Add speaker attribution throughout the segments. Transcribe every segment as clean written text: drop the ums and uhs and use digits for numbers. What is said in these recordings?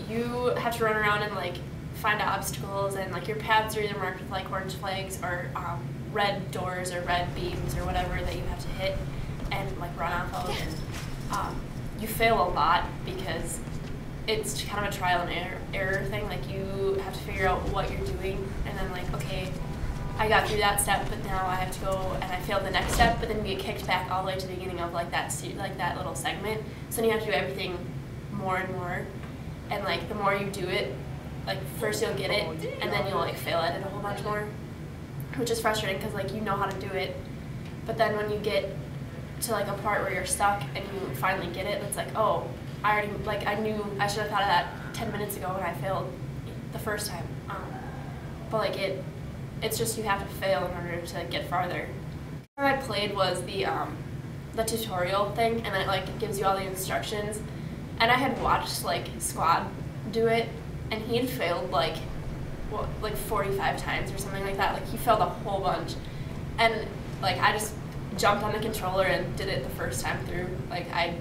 Speaker 1: you have to run around and like find obstacles, and like your paths are either marked with like orange flags or red doors or red beams or whatever that you have to hit and like run off of. And you fail a lot because it's kind of a trial and error thing. Like you have to figure out what you're doing, and then like, okay, I got through that step, but now I have to go and I failed the next step, but then you get kicked back all the way to the beginning of like that little segment. So then you have to do everything more and more, and like the more you do it, like first you'll get it, and then you'll like fail at it a whole bunch more, which is frustrating because like you know how to do it, but then when you get to like a part where you're stuck and you finally get it, it's like, oh, I knew I should have thought of that 10 minutes ago when I failed the first time. But like it's just you have to fail in order to get farther. What I played was the tutorial thing, and it like gives you all the instructions. And I had watched like Squad do it, and he had failed like 45 times or something like that. Like he failed a whole bunch, and like I just jumped on the controller and did it the first time through. Like I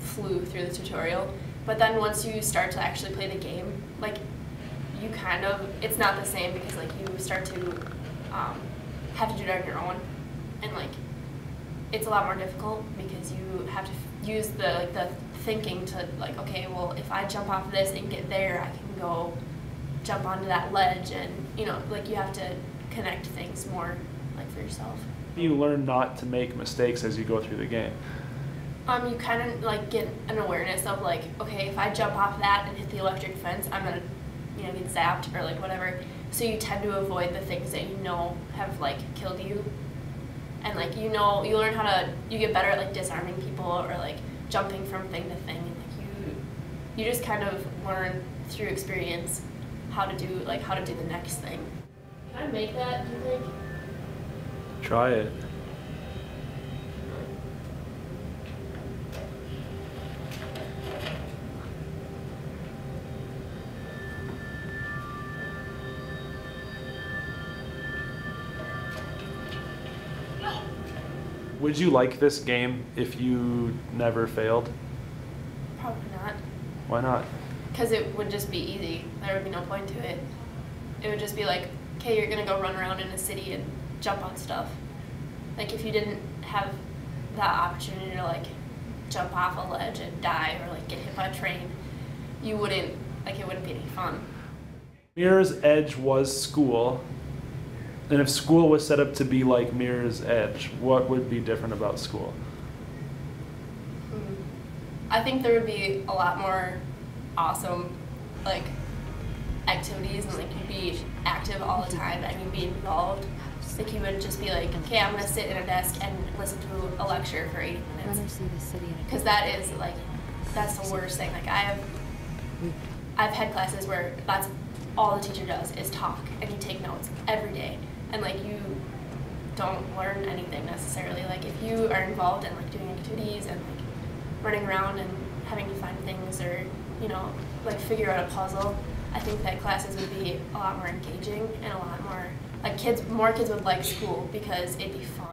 Speaker 1: flew through the tutorial. But then once you start to actually play the game, like you kind of, it's not the same because like you start to have to do it on your own, and like it's a lot more difficult because you have to use the thinking to like, okay, well if I jump off this and get there, I can go jump onto that ledge, and you know, like you have to connect things more like for yourself.
Speaker 2: You learn not to make mistakes as you go through the game.
Speaker 1: You kind of like get an awareness of like, okay, if I jump off that and hit the electric fence, I'm gonna, you know, get zapped or like whatever. So you tend to avoid the things that you know have like killed you, and like you learn how to, you get better at like disarming people or like jumping from thing to thing, and like you just kind of learn through experience how to do the next thing. Can I make that, do you think?
Speaker 2: Try it. Would you like this game if you never failed?
Speaker 1: Probably not.
Speaker 2: Why not?
Speaker 1: Because it would just be easy. There would be no point to it. It would just be like, okay, you're gonna go run around in a city and jump on stuff. Like if you didn't have that opportunity to like jump off a ledge and die or like get hit by a train, you wouldn't, like it wouldn't be any fun.
Speaker 2: Mirror's Edge was school, and if school was set up to be like Mirror's Edge, what would be different about school?
Speaker 1: I think there would be a lot more awesome like activities, and like you'd be active all the time and you'd be involved. Like you would just be like, okay, I'm gonna sit in a desk and listen to a lecture for 80 minutes. Because that is like, that's the worst thing. Like I've had classes where that's all the teacher does is talk, and you take notes every day, and like you don't learn anything necessarily. Like if you are involved in like doing activities and like running around and having to find things, or you know, like figure out a puzzle, I think that classes would be a lot more engaging and a lot more like more kids would like school because it'd be fun.